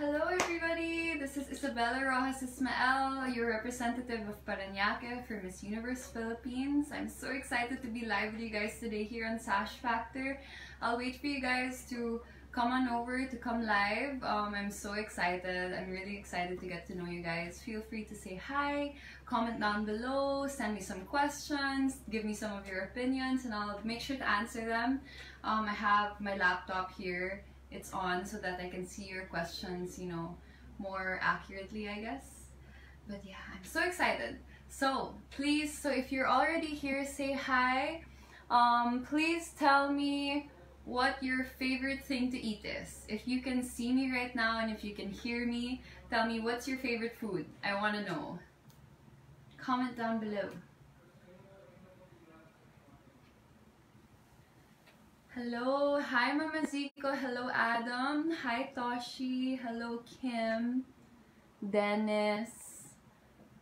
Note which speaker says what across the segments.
Speaker 1: Hello everybody, this is Isabella Rojas Ismael, your representative of Parañaque for Miss Universe Philippines. I'm so excited to be live with you guys today here on Sash Factor. I'll wait for you guys to come on over to come live. I'm so excited. I'm really excited to get to know you guys. Feel free to say hi, comment down below, send me some questions, give me some of your opinions, and I'll make sure to answer them. I have my laptop here. It's on so that I can see your questions, you know, more accurately, I guess. But yeah, I'm so excited. So please, if you're already here, say hi. Please tell me what your favorite thing to eat is. If you can see me right now and if you can hear me, tell me what's your favorite food. I want to know. Comment down below. Hello, hi Mama Zico, hello Adam, hi Toshi, hello Kim, Dennis,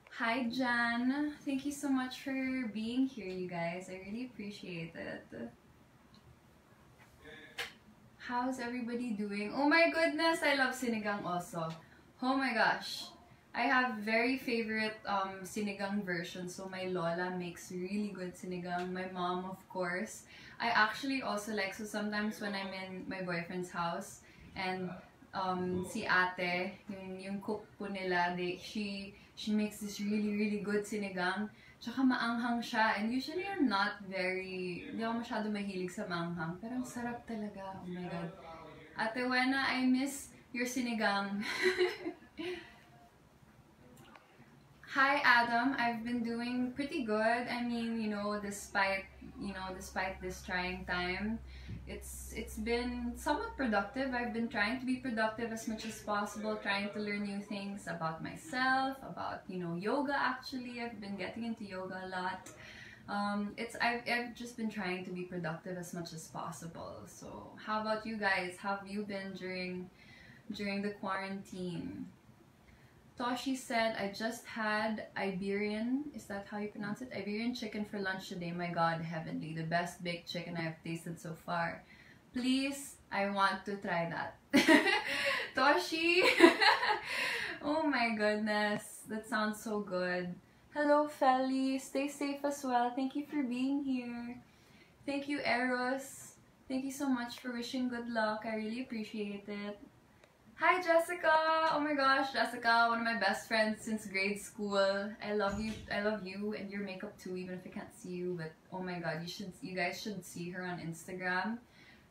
Speaker 1: hi Jan. Thank you so much for being here, you guys. I really appreciate it. How's everybody doing? Oh my goodness, I love sinigang also. Oh my gosh. I have very favorite sinigang versions. So my lola makes really good sinigang. My mom, of course. I actually also like, so sometimes when I'm in my boyfriend's house and si ate, yung cook po nila, she makes this really good sinigang. Tsaka maanghang siya. And usually I'm not hindi ako masyado mahilig sa maanghang. Pero ang sarap talaga. Oh my God. Ate Wena, I miss your sinigang. Hi Adam, I've been doing pretty good. I mean, despite this trying time, it's been somewhat productive. I've been trying to be productive as much as possible, trying to learn new things about myself, about yoga. Actually, I've been getting into yoga a lot. I've just been trying to be productive as much as possible. So, how about you guys? How have you been during the quarantine? Toshi said, I just had Iberian, is that how you pronounce it? Iberian chicken for lunch today. My God, heavenly. The best baked chicken I have tasted so far. Please, I want to try that. Toshi! Oh my goodness. That sounds so good. Hello, Feli. Stay safe as well. Thank you for being here. Thank you, Eros. Thank you so much for wishing good luck. I really appreciate it. Hi Jessica! Oh my gosh, Jessica, one of my best friends since grade school. I love you and your makeup too, even if I can't see you, but oh my God, you guys should see her on Instagram.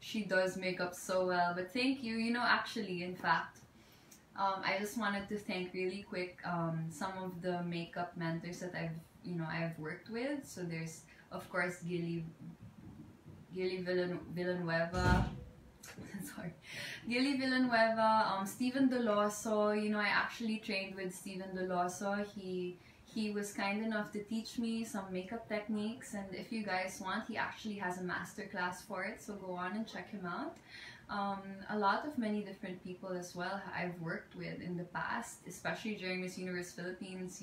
Speaker 1: She does makeup so well. But thank you. Actually, in fact, I just wanted to thank really quick some of the makeup mentors that I've worked with. So there's of course Gilly Villanueva. Sorry, Gilly Villanueva, Steven Doloso. I actually trained with Steven Doloso. He was kind enough to teach me some makeup techniques, and if you guys want, he actually has a masterclass for it, so go on and check him out. A lot of many different people as well I've worked with in the past, especially during Miss Universe Philippines.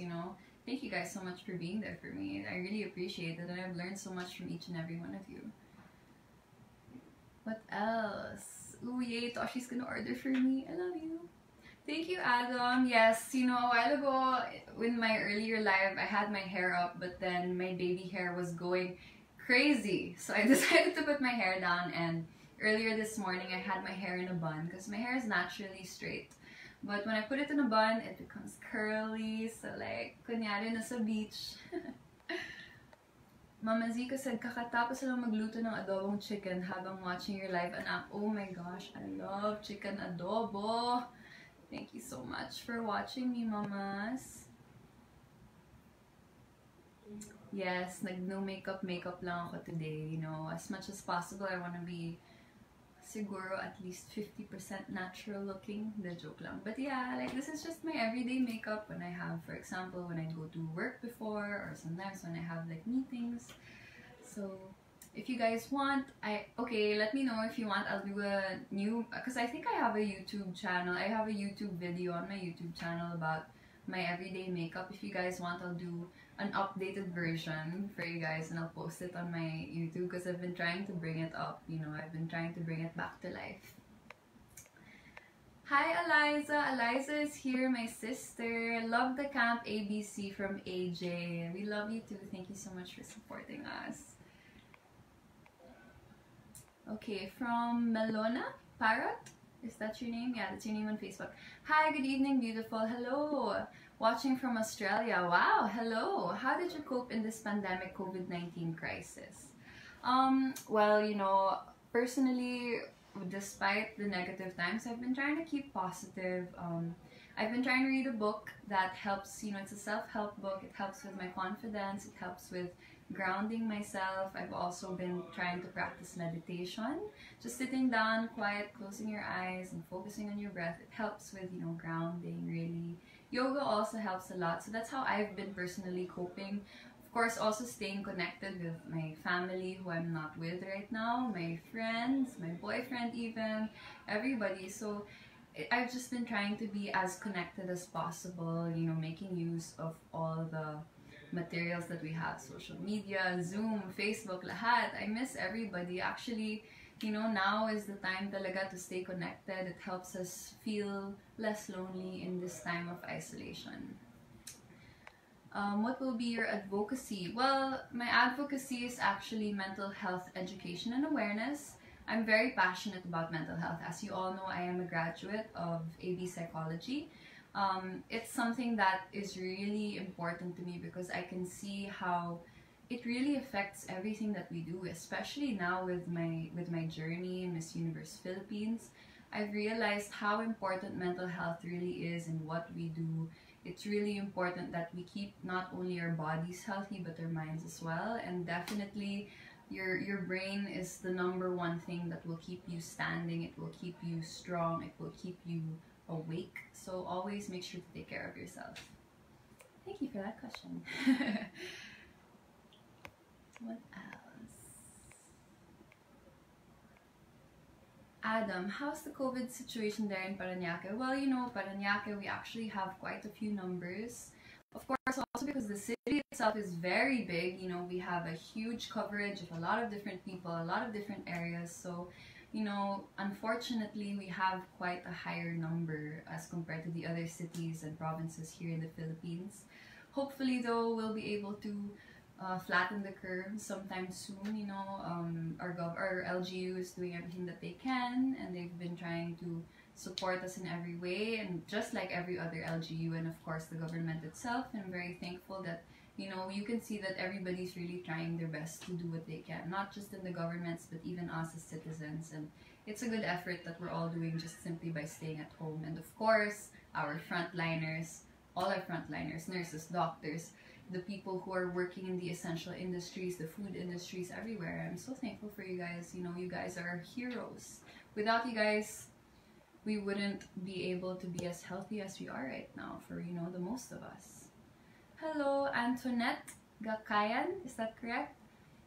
Speaker 1: Thank you guys so much for being there for me. I really appreciate it, and I've learned so much from each and every one of you. What else? Ooh, yay, Toshi's gonna order for me. I love you. Thank you, Adam. Yes, a while ago, in my earlier live, I had my hair up, but then my baby hair was going crazy. So I decided to put my hair down, and earlier this morning, I had my hair in a bun, because my hair is naturally straight. But when I put it in a bun, it becomes curly, so like, kunyari nasa beach. Mama Zico said, kakatapos lang magluto ng adobong chicken habang watching your live, anak. Oh my gosh, I love chicken adobo. Thank you so much for watching me, mamas. Yes, no makeup lang ako today. As much as possible, I want to be siguro at least 50% natural looking. The joke lang. But yeah, like this is just my everyday makeup when I have, for example, when I go to work before, or sometimes when I have like meetings. So if you guys want, let me know if you want. I'll do a new, because I think I have a YouTube channel. I have a YouTube video on my YouTube channel about my everyday makeup. If you guys want, I'll do an updated version for you guys, and I'll post it on my YouTube, because I've been trying to bring it up. I've been trying to bring it back to life. Hi, Eliza. Eliza is here, my sister. Love the camp ABC from AJ. We love you too. Thank you so much for supporting us. Okay, from Melona Parrot. Is that your name? Yeah, that's your name on Facebook. Hi, good evening, beautiful. Hello. Watching from Australia. Wow, hello. How did you cope in this pandemic COVID-19 crisis? Well, you know, personally, despite the negative times, I've been trying to keep positive. I've been trying to read a book that helps, you know, it's a self-help book. It helps with my confidence. It helps with grounding myself. I've also been trying to practice meditation. Just sitting down, quiet, closing your eyes and focusing on your breath. It helps with, you know, grounding really. Yoga also helps a lot. So that's how I've been personally coping. Of course, also staying connected with my family who I'm not with right now, my friends, my boyfriend even, everybody. So I've just been trying to be as connected as possible, you know, making use of all the materials that we have, social media, Zoom, Facebook, lahat. I miss everybody. Actually, you know, now is the time talaga to stay connected. It helps us feel less lonely in this time of isolation. What will be your advocacy? Well, my advocacy is actually mental health education and awareness. I'm very passionate about mental health. As you all know, I am a graduate of AB Psychology. It's something that is really important to me because I can see how it really affects everything that we do, especially now with my journey in Miss Universe Philippines. I've realized how important mental health really is in what we do. It's really important that we keep not only our bodies healthy but our minds as well, and definitely your brain is the #1 thing that will keep you standing. It will keep you strong. It will keep you awake. So always make sure to take care of yourself. Thank you for that question. What else? Adam, how's the COVID situation there in Parañaque? Well, you know, Parañaque, we actually have quite a few numbers. Of course, also because the city itself is very big, you know, we have a huge coverage of a lot of different people, a lot of different areas. So, you know, unfortunately, we have quite a higher number as compared to the other cities and provinces here in the Philippines. Hopefully, though, we'll be able to flatten the curve sometime soon. You know, our LGU is doing everything that they can, and they've been trying to support us in every way, and just like every other LGU, and of course the government itself. And I'm very thankful that, you know, you can see that everybody's really trying their best to do what they can, not just in the governments but even us as citizens. And it's a good effort that we're all doing just simply by staying at home. And of course, our frontliners, all our frontliners, nurses, doctors, the people who are working in the essential industries, the food industries, everywhere. I'm so thankful for you guys. You know, you guys are heroes. Without you guys, we wouldn't be able to be as healthy as we are right now for, you know, the most of us. Hello, Antoinette Gakayan, is that correct?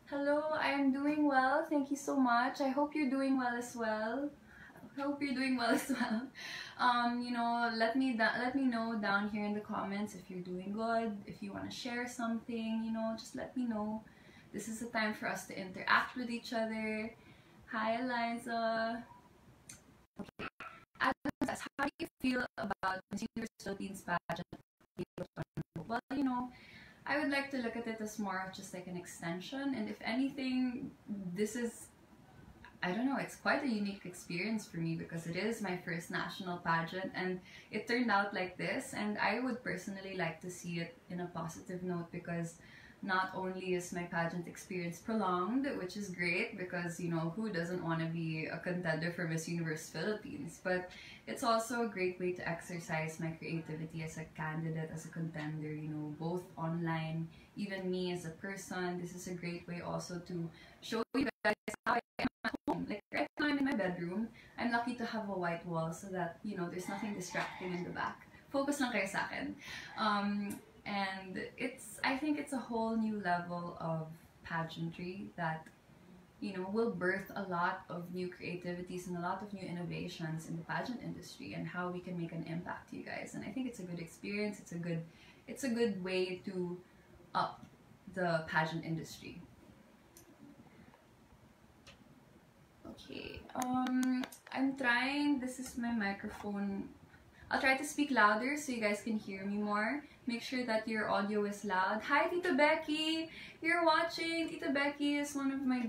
Speaker 1: Hello, I am doing well. Thank you so much. I hope you're doing well as well. You know, let me know down here in the comments if you're doing good, if you want to share something, you know, just let me know. This is the time for us to interact with each other. Hi, Eliza. Okay. Adam says, how do you feel about Miss Universe Philippines pageant? Well, you know, I would like to look at it as more of just like an extension, and if anything, this is, I don't know, it's quite a unique experience for me because it is my first national pageant and it turned out like this, and I would personally like to see it in a positive note because not only is my pageant experience prolonged, which is great because, you know, who doesn't want to be a contender for Miss Universe Philippines, but it's also a great way to exercise my creativity as a candidate, as a contender, you know, both online, even me as a person. This is a great way also to show you guys how I am at home. Like right now I'm in my bedroom. I'm lucky to have a white wall so that, you know, there's nothing distracting in the back. Focus lang kayo sa akin. And I think it's a whole new level of pageantry that, you know, will birth a lot of new creativities and a lot of new innovations in the pageant industry and how we can make an impact to you guys. And I think it's a good experience. It's a good way to up the pageant industry. I'm trying. This is my microphone. I'll try to speak louder so you guys can hear me more. Make sure that your audio is loud. Hi, Tita Becky! You're watching. Tita Becky is one of my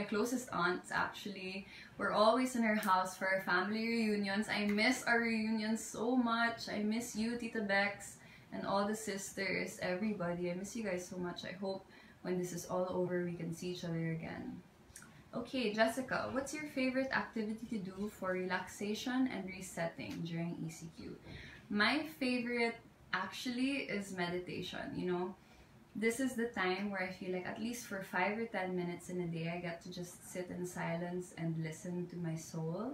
Speaker 1: closest aunts actually. We're always in her house for our family reunions. I miss our reunions so much. I miss you, Tita Bex, and all the sisters, everybody. I miss you guys so much. I hope when this is all over, we can see each other again. Okay, Jessica, what's your favorite activity to do for relaxation and resetting during ECQ? My favorite actually is meditation, you know. This is the time where I feel like at least for 5 or 10 minutes in a day, I get to just sit in silence and listen to my soul.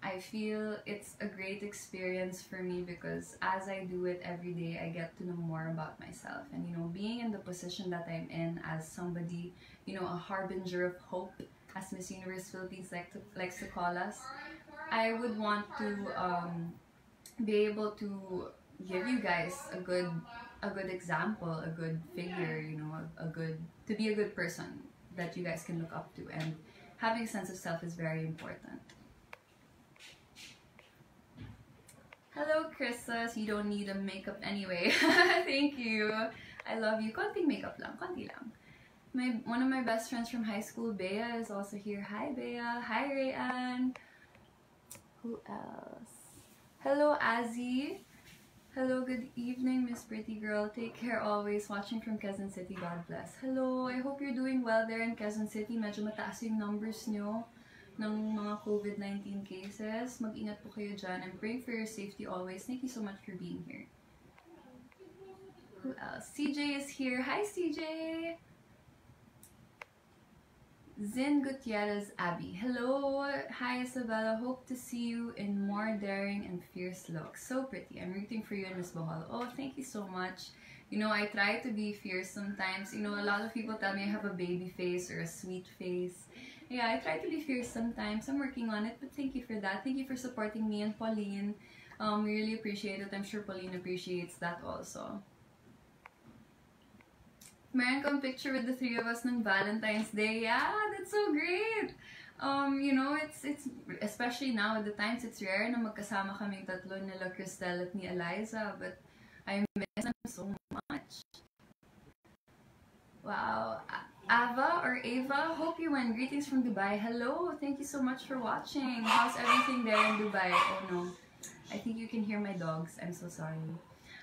Speaker 1: I feel it's a great experience for me because as I do it every day, I get to know more about myself. And you know, being in the position that I'm in as somebody, you know, a harbinger of hope, as Miss Universe Philippines likes to call us, I would want to be able to give you guys a good example, a good figure, you know, to be a good person that you guys can look up to. And having a sense of self is very important. Hello, Krista. You don't need a makeup anyway. Thank you. I love you. Konting makeup lang. Konti lang. One of my best friends from high school, Bea, is also here. Hi, Bea. Hi, Rayanne. Who else? Hello, Azzy. Hello, good evening, Miss Pretty Girl. Take care always. Watching from Quezon City. God bless. Hello. I hope you're doing well there in Quezon City. Medyo mataas yung numbers nyo ng mga COVID-19 cases. Mag-ingat po kayo dyan. I'm praying for your safety always. Thank you so much for being here. Who else? CJ is here. Hi, CJ! Zin Gutierrez Abby. Hello! Hi, Isabella. Hope to see you in more daring and fierce looks. So pretty. I'm rooting for you and Miss Bohol. Oh, thank you so much. You know, I try to be fierce sometimes. You know, a lot of people tell me I have a baby face or a sweet face. Yeah, I try to be fierce sometimes. I'm working on it, but thank you for that. Thank you for supporting me and Pauline. We really appreciate it. I'm sure Pauline appreciates that also. Meron kang picture with the three of us on Valentine's Day. Yeah, that's so great. You know, it's especially now at the times it's rare na magkasama kaming tatlo nila Cristel at ni Eliza, but I miss them so much. Wow. Ava or Ava, hope you win. Greetings from Dubai. Hello, thank you so much for watching. How's everything there in Dubai? Oh no, I think you can hear my dogs. I'm so sorry.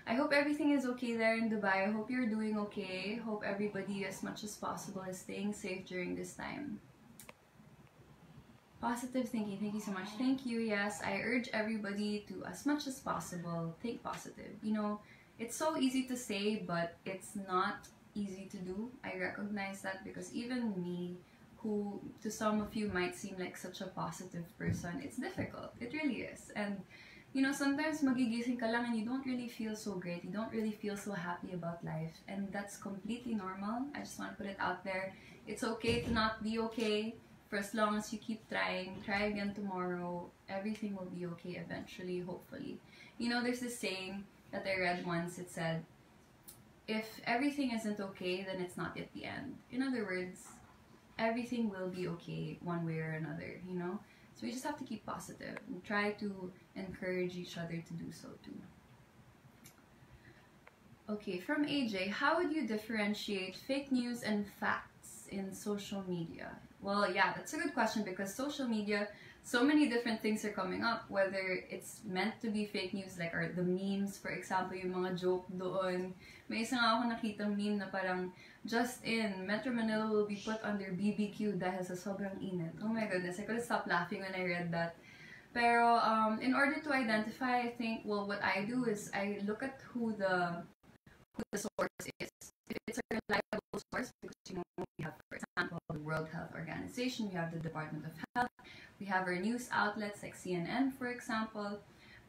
Speaker 1: I hope everything is okay there in Dubai. I hope you're doing okay. Hope everybody as much as possible is staying safe during this time. Positive thinking, thank you so much. Thank you. Yes, I urge everybody to, as much as possible, think positive. You know, it's so easy to say, but it's not easy to do. I recognize that because even me, who to some of you might seem like such a positive person, it's difficult. It really is. And you know, sometimes magigising ka lang and you don't really feel so great. You don't really feel so happy about life. And that's completely normal. I just want to put it out there. It's okay to not be okay. For as long as you keep trying, try again tomorrow. Everything will be okay eventually, hopefully. You know, there's this saying that I read once. It said, if everything isn't okay, then it's not yet the end. In other words, everything will be okay one way or another, you know? So we just have to keep positive and try to encourage each other to do so too. Okay, from AJ, how would you differentiate fake news and facts in social media? Well, yeah, that's a good question because social media, so many different things are coming up, whether it's meant to be fake news, like the memes, for example, yung mga joke doon. May isa nga ako nakitang meme na parang, just in, Metro Manila will be put under BBQ dahil sa sobrang init. Oh my goodness, I couldn't stop laughing when I read that. Pero, in order to identify, I think, well, what I do is I look at who the source is. If it's a reliable source, because, you know, we have, for example, the World Health Organization, we have the Department of Health, we have our news outlets like CNN, for example.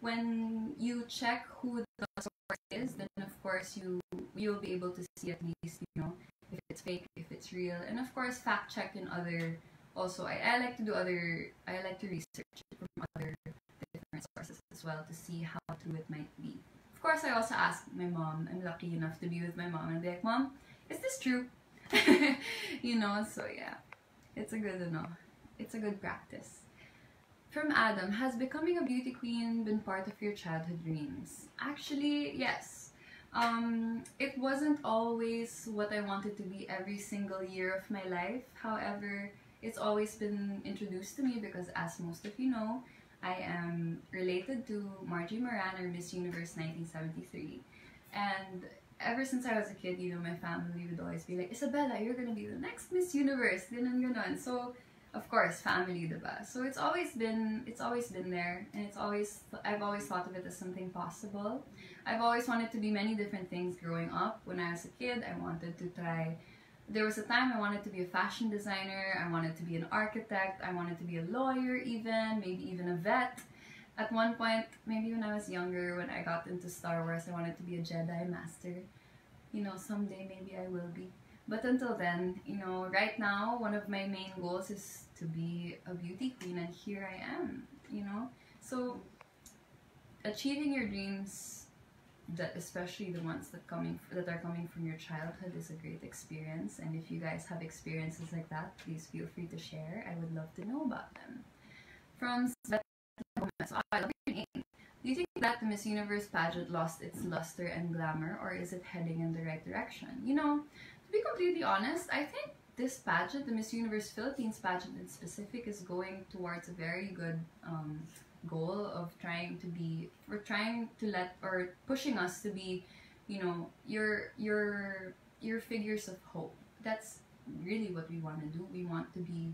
Speaker 1: When you check who the source is, then of course you'll be able to see at least, you know, if it's fake, if it's real, and of course fact check in other. Also, I like to do other. I like to research from other different sources as well to see how true it might be. Of course, I also ask my mom. I'm lucky enough to be with my mom and be like, Mom, is this true? You know, so yeah, it's a good practice. From Adam, has becoming a beauty queen been part of your childhood dreams? Actually, yes. It wasn't always what I wanted to be every single year of my life. However, it's always been introduced to me because, as most of you know, I am related to Margie Moran, or Miss Universe 1973. And ever since I was a kid, you know, my family would always be like, Isabella, you're gonna be the next Miss Universe, ganon ganon. So, of course, family, diba? So it's always been there, and I've always thought of it as something possible. I've always wanted to be many different things growing up. When I was a kid, I wanted to try. There was a time I wanted to be a fashion designer. I wanted to be an architect. I wanted to be a lawyer, even maybe even a vet. At one point, maybe when I was younger, when I got into Star Wars, I wanted to be a Jedi Master. You know, someday maybe I will be. But until then, you know, right now, one of my main goals is to be a beauty queen, and here I am, you know? So, achieving your dreams, that especially the ones that are coming from your childhood, is a great experience. And if you guys have experiences like that, please feel free to share. I would love to know about them. From so I love your name. Do you think that the Miss Universe pageant lost its luster and glamour, or is it heading in the right direction? You know, to be completely honest, I think this pageant, the Miss Universe Philippines pageant in specific, is going towards a very good goal of pushing us to be, you know, your figures of hope. That's really what we want to do. We want to be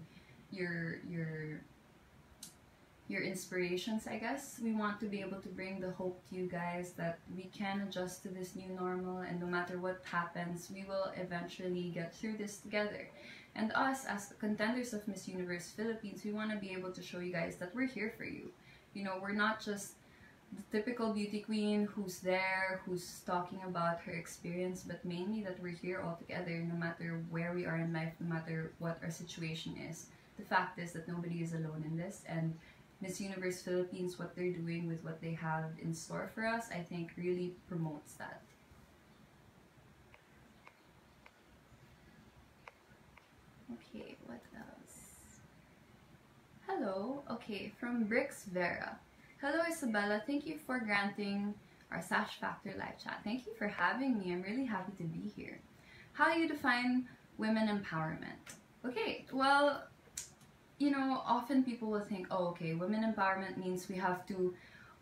Speaker 1: your inspirations, I guess. We want to be able to bring the hope to you guys that we can adjust to this new normal, and no matter what happens, we will eventually get through this together. And us, as the contenders of Miss Universe Philippines, we want to be able to show you guys that we're here for you. You know, we're not just the typical beauty queen who's there, who's talking about her experience, but mainly that we're here all together, no matter where we are in life, no matter what our situation is. The fact is that nobody is alone in this, and Miss Universe Philippines, what they're doing with what they have in store for us, I think really promotes that. Okay, what else? Hello, okay, from Brix Vera. Hello Isabella, thank you for granting our Sash Factor live chat. Thank you for having me. I'm really happy to be here. How do you define women empowerment? Okay, well, you know, often people will think, oh, okay, women empowerment means we have to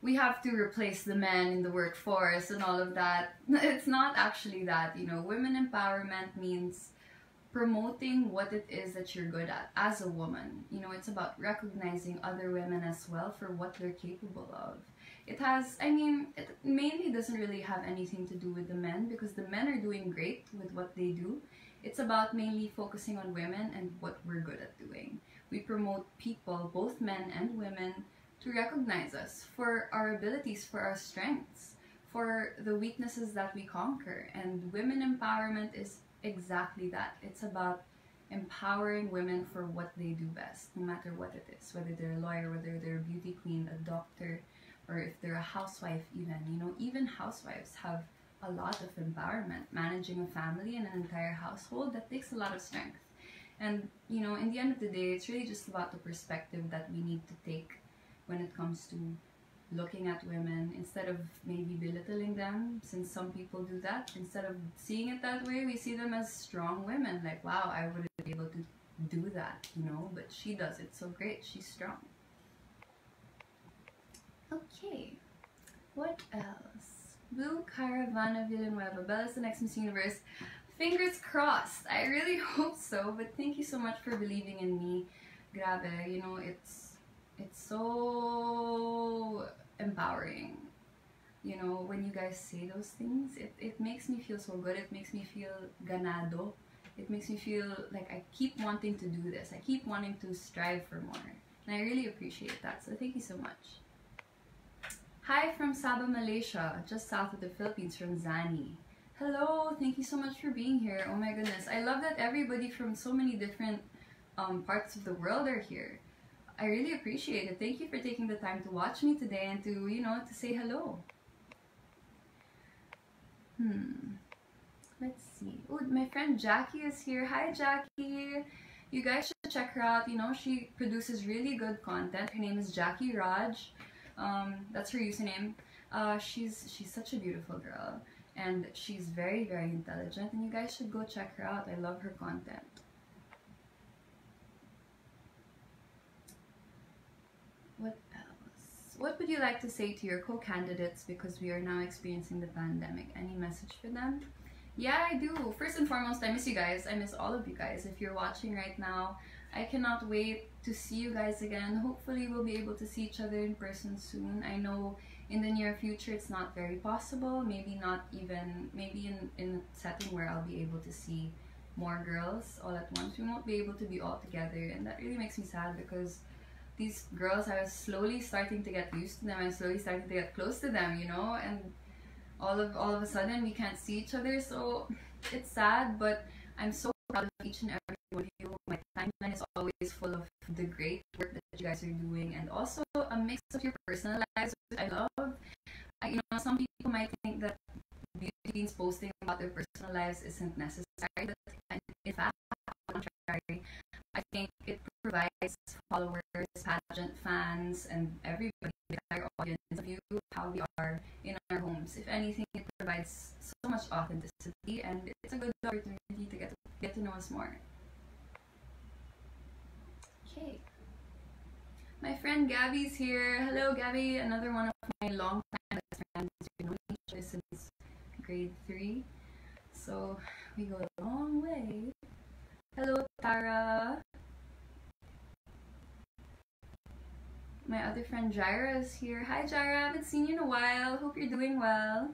Speaker 1: replace the men in the workforce and all of that. It's not actually that, you know. Women empowerment means promoting what it is that you're good at as a woman. You know, it's about recognizing other women as well for what they're capable of. It has, I mean, it mainly doesn't really have anything to do with the men, because the men are doing great with what they do. It's about mainly focusing on women and what we're good at doing. We promote people, both men and women, to recognize us for our abilities, for our strengths, for the weaknesses that we conquer. And women empowerment is exactly that. It's about empowering women for what they do best, no matter what it is, whether they're a lawyer, whether they're a beauty queen, a doctor, or if they're a housewife even. You know, even housewives have a lot of empowerment. Managing a family and an entire household, that takes a lot of strength. And, you know, in the end of the day, it's really just about the perspective that we need to take when it comes to looking at women, instead of maybe belittling them, since some people do that. Instead of seeing it that way, we see them as strong women. Like, wow, I wouldn't be able to do that, you know, but she does it so great. She's strong. Okay, what else? Blue Caravana Villanueva. Bella's the next Miss Universe. Fingers crossed. I really hope so, but thank you so much for believing in me. Grabe, you know, it's so empowering. You know, when you guys say those things, it makes me feel so good. It makes me feel ganado. It makes me feel like I keep wanting to do this. I keep wanting to strive for more. And I really appreciate that. So thank you so much. Hi from Sabah, Malaysia, just south of the Philippines, from Zani. Hello, thank you so much for being here. Oh my goodness, I love that everybody from so many different parts of the world are here. I really appreciate it. Thank you for taking the time to watch me today and to, you know, to say hello. Let's see. Oh, my friend Jackie is here. Hi, Jackie. You guys should check her out. You know, she produces really good content. Her name is Jackie Raj. That's her username. She's such a beautiful girl, and she's very, very intelligent, and you guys should go check her out. I love her content. What else? What would you like to say to your co-candidates because we are now experiencing the pandemic? Any message for them? Yeah, I do. First and foremost, I miss you guys. I miss all of you guys. If you're watching right now, I cannot wait to see you guys again. Hopefully, we'll be able to see each other in person soon. I know in the near future it's not very possible. Maybe not even, maybe in a setting where I'll be able to see more girls all at once. We won't be able to be all together, and that really makes me sad because these girls, I was slowly starting to get used to them. I was slowly starting to get close to them, you know, and all of a sudden we can't see each other. So it's sad, but I'm so proud of each and every one of you. My timeline is always full of the great work that you guys are doing, and also a mix of your personal lives, which I love. You know, some people might think that beauty queens posting about their personal lives isn't necessary, but in fact, on the contrary, I think it provides followers, pageant fans, and everybody, the entire audience of you, how we are in our homes. If anything, it provides so much authenticity, and it's a good opportunity to get to know us more. Okay. My friend Gabby's here. Hello, Gabby. Another one of my long-time best friends. We've known each other since grade 3. So we go a long way. Hello, Tara. My other friend Jaira is here. Hi, Jaira. I haven't seen you in a while. Hope you're doing well.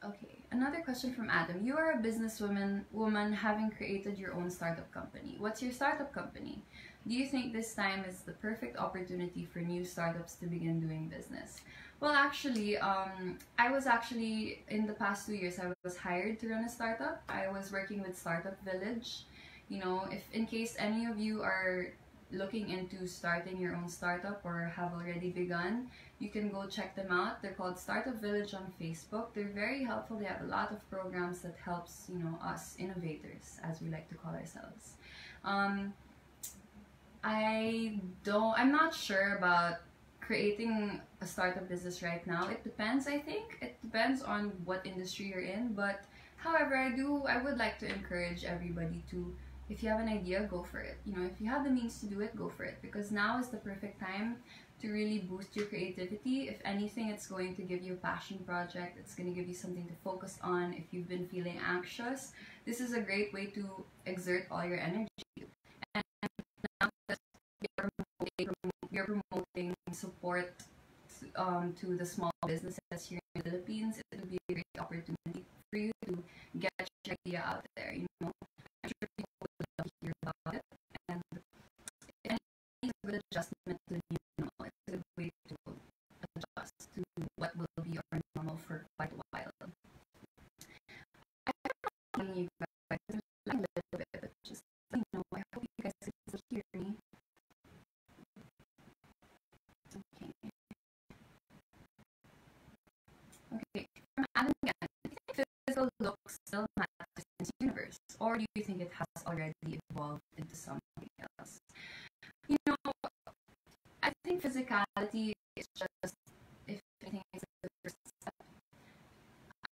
Speaker 1: Okay, another question from Adam. You are a businesswoman having created your own startup company. What's your startup company? Do you think this time is the perfect opportunity for new startups to begin doing business? Well, actually, I was actually, in the past 2 years, I was hired to run a startup. I was working with Startup Village. You know, if in case any of you are looking into starting your own startup or have already begun, you can go check them out. They're called Startup Village on Facebook. They're very helpful. They have a lot of programs that helps, you know, us innovators, as we like to call ourselves. I'm not sure about creating a startup business right now. It depends, I think. It depends on what industry you're in. But however, I would like to encourage everybody to, if you have an idea, go for it. You know, if you have the means to do it, go for it. Because now is the perfect time to really boost your creativity. If anything, it's going to give you a passion project. It's going to give you something to focus on. If you've been feeling anxious, this is a great way to exert all your energy. And now that you're promoting support to the small businesses here in the Philippines, it would be a great opportunity for you to get your idea out there. You know, I'm sure people would love to hear about it, and it's a good adjustment to the new normal. It's a good way to adjust to what will be our normal for quite a while. I don't know you guys, there's a little bit, but just, you know, I hope you guys can still hear me. Okay. Okay, from Adam again, do you think physical looks still matters in this universe, or do you think it has already evolved into something else? You know, I think physicality is just, if anything, is the first step.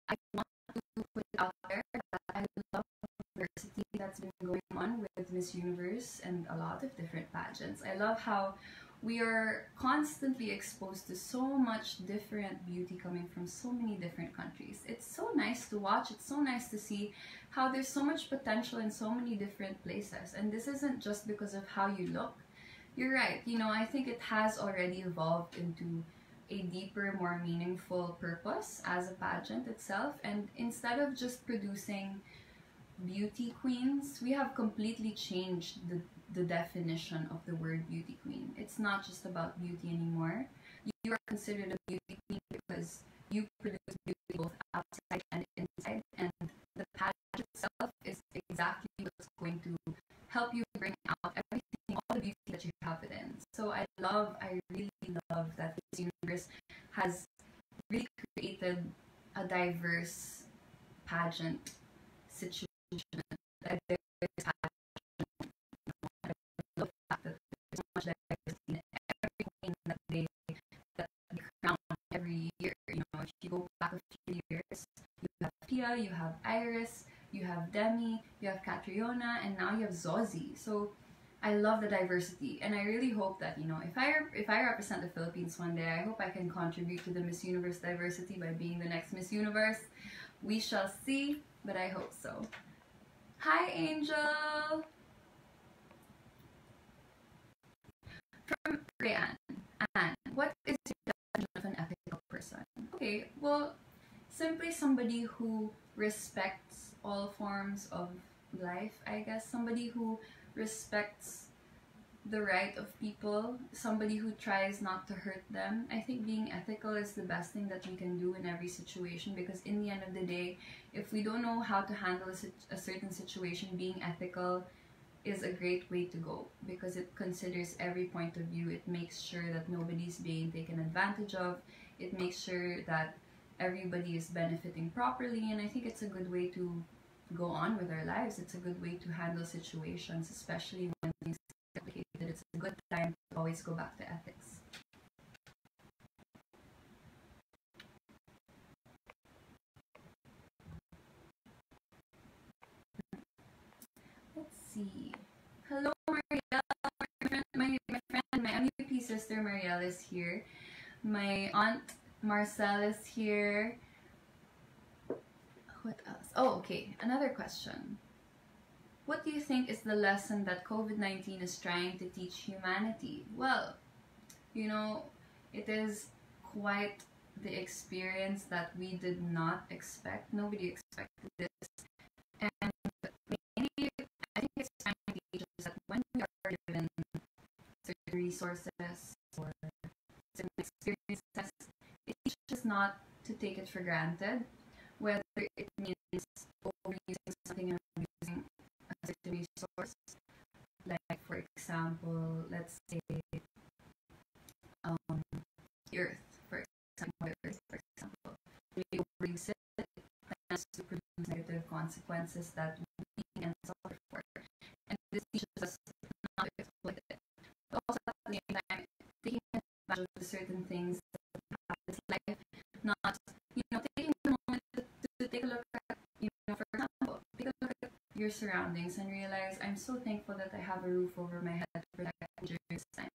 Speaker 1: I want to put it out there that I love the diversity that's been going on with Miss Universe and a lot of different pageants. I love how we are constantly exposed to so much different beauty coming from so many different countries. It's so nice to watch. It's so nice to see how there's so much potential in so many different places. And this isn't just because of how you look. You're right. You know, I think it has already evolved into a deeper, more meaningful purpose as a pageant itself. And instead of just producing beauty queens, we have completely changed the definition of the word beauty queen. It's not just about beauty anymore. You are considered a beauty queen because you produce beauty both outside and inside, and the pageant itself is exactly what's going to help you bring out everything, all the beauty that you have within. So I really love that this universe has really created a diverse pageant situation that there is the fact that there's so much diversity in every queen that they crown every year. You know, if you go back a few years, you have Pia, you have Iris, you have Demi, you have Catriona, and now you have Zozzy. So I love the diversity, and I really hope that, you know, if I represent the Philippines one day, I hope I can contribute to the Miss Universe diversity by being the next Miss Universe. We shall see, but I hope so. Hi, Angel. From Rayan. Anne, what is your definition of an ethical person? Okay, well, simply somebody who respects all forms of life, I guess. Somebody who respects the right of people, somebody who tries not to hurt them. I think being ethical is the best thing that we can do in every situation, because in the end of the day, if we don't know how to handle a certain situation, being ethical is a great way to go, because it considers every point of view. It makes sure that nobody's being taken advantage of. It makes sure that everybody is benefiting properly, and I think it's a good way to go on with our lives. It's a good way to handle situations, especially when things are complicated. It's a good time to always go back to ethics. Let's see. Hello, Marielle. My friend, my MVP sister Marielle is here. My aunt Marcel is here. What else? Oh, okay. Another question. What do you think is the lesson that COVID-19 is trying to teach humanity? Well, you know, it is quite the experience that we did not expect. Nobody expected this. And maybe I think it's trying to teach us that when we are given certain resources or certain experiences, it teaches us not to take it for granted, whether it means overusing something and abusing a certain resource. Like, for example, let's say the earth, for example. We overuse it, it tends to produce negative consequences that we can suffer for. And this teaches us not to exploit it. But also at the same time, taking advantage of certain things that have this life, not, you know, taking the moment to take a look at, you know, for example, take a look at your surroundings and realize, I'm so thankful that I have a roof over my head to protect me during this time.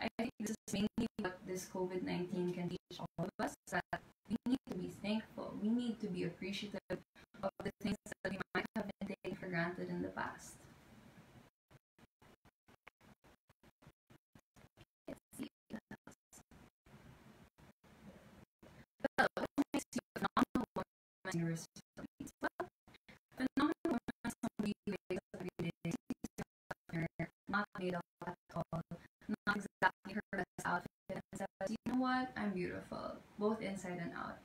Speaker 1: I think this is mainly what this COVID-19 can teach all of us, that we need to be thankful. We need to be appreciative of the things that we might have been taking for granted in the past. Let's see what else. Well, what makes you a phenomenal woman in your responsibilities? Well, phenomenal woman is somebody who wakes up every day, sees herself, not made up at all, not exactly her best outfit, and says, you know what, I'm beautiful, both inside and out.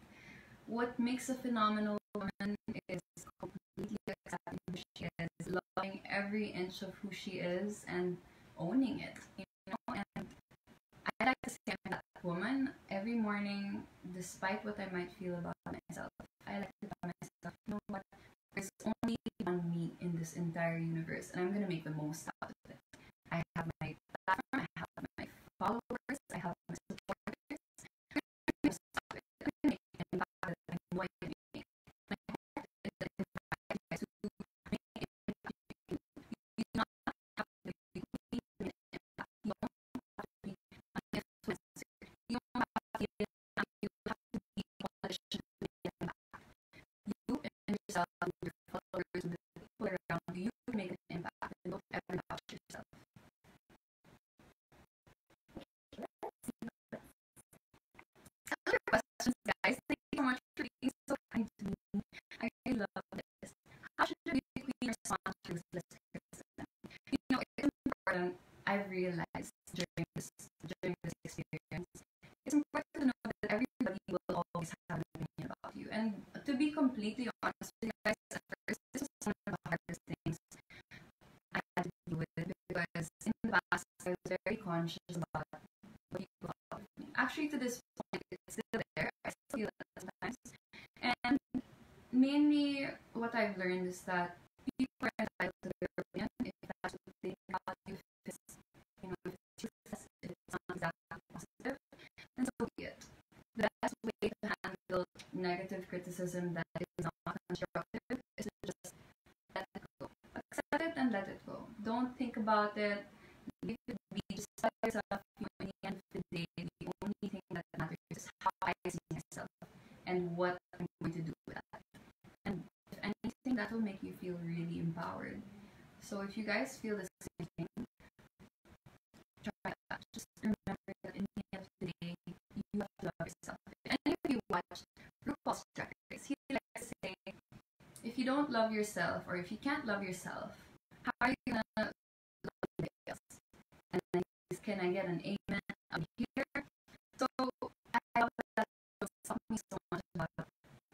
Speaker 1: What makes a phenomenal woman is completely accepting who she is, loving every inch of who she is, and owning it. You know, and I like to say I'm that woman every morning, despite what I might feel about myself. I like to tell myself, you know what, there's only one me in this entire universe, and I'm gonna make the most out of it. I have my platform, I have my followers, I have my supporters. I'm gonna stop it. I'm gonna make an impact that I know I can make. My heart is that I invite you guys to make an impact. You do not have to be make an impact. You don't have to be an influencer. You don't have to be you have to be a politician to make an impact. You and yourself and your followers and the people around you, you can make an impact, and don't ever doubt yourself. Other questions, guys. Thank you so much for being so kind to me. I really love this. How should a beauty queen respond to ruthless criticism? You know, it's important. I've realized during this experience, it's important to know that everybody will always have an opinion about you. And to be completely honest with you guys, at first, this was one of the hardest things I had to deal with, because in the past I was very conscious about what people thought of me. Actually, to this point, it's still there. I still feel it sometimes. And mainly, what I've learned is that people are entitled to their opinion. If that's what they think about you, if it's, you know, if it's useless, if it's not exactly positive, then so be it. The best way to handle negative criticism that is not constructive is to just let it go. Accept it and let it go. Don't think about it. Leave it be. Just tell yourself, you know, at the end of the day, the only thing that matters is how I see myself and what I'm going to do with that. And if anything, that will make you feel really empowered. So if you guys feel the same thing, try that. Just remember that in the end of the day, you have to love yourself. And if you watch RuPaul's Drag Race, he likes to say, if you don't love yourself, or if you can't love yourself, how are you gonna love anybody else? And then can I get an amen up here? So I love that it taught me so much about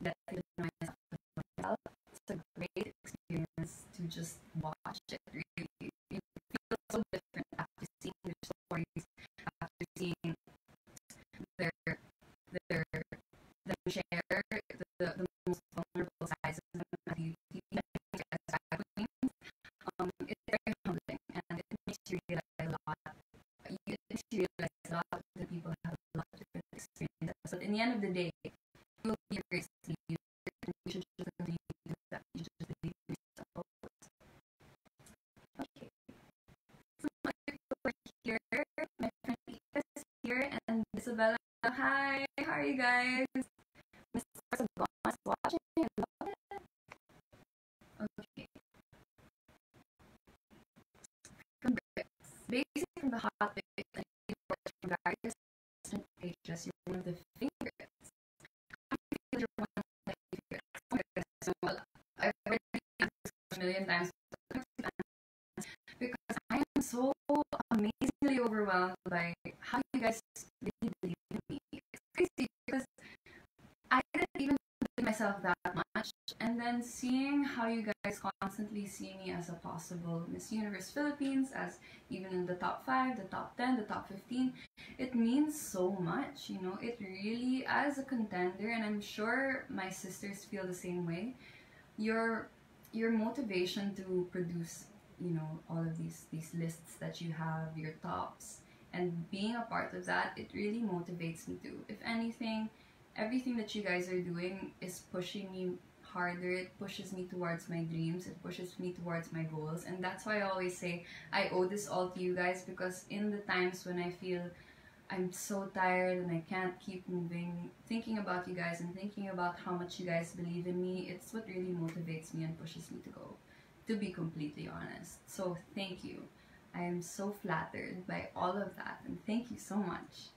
Speaker 1: that I didn't know myself. It's a great experience to just watch it. Really, it feels so different after seeing their stories, after seeing their them share the most vulnerable sides of them as you as drag queens. It's very humbling and it makes you realize a lot. It makes you realize a lot of the people have a lot of different experiences. But in the end of the day, you will be raised to you. You should just continue to do that. You should just believe in yourself. Okay. So my people are here. My friend Ika is here and Isabella. Hi, how are you guys? Mr. Gomez watching. I love it. Okay. From Brits. Basically from the hot bit and from various pages, you're one of the favorites. How do you feel you're one of the favorites? So, I've already asked this a million times because I am so amazingly overwhelmed by how you guys really believe in me. It's crazy because I didn't even believe myself that much, and then seeing how you guys constantly see me as a possible Miss Universe Philippines, as even in the top 5, the top 10, the top 15, it means so much, you know. It really, as a contender, and I'm sure my sisters feel the same way, your motivation to produce, you know, all of these lists that you have, your tops, and being a part of that, it really motivates me too. If anything, everything that you guys are doing is pushing me harder. It pushes me towards my dreams. It pushes me towards my goals. And that's why I always say I owe this all to you guys, because in the times when I feel I'm so tired and I can't keep moving, thinking about you guys and thinking about how much you guys believe in me, it's what really motivates me and pushes me to go, to be completely honest. So thank you. I am so flattered by all of that, and thank you so much.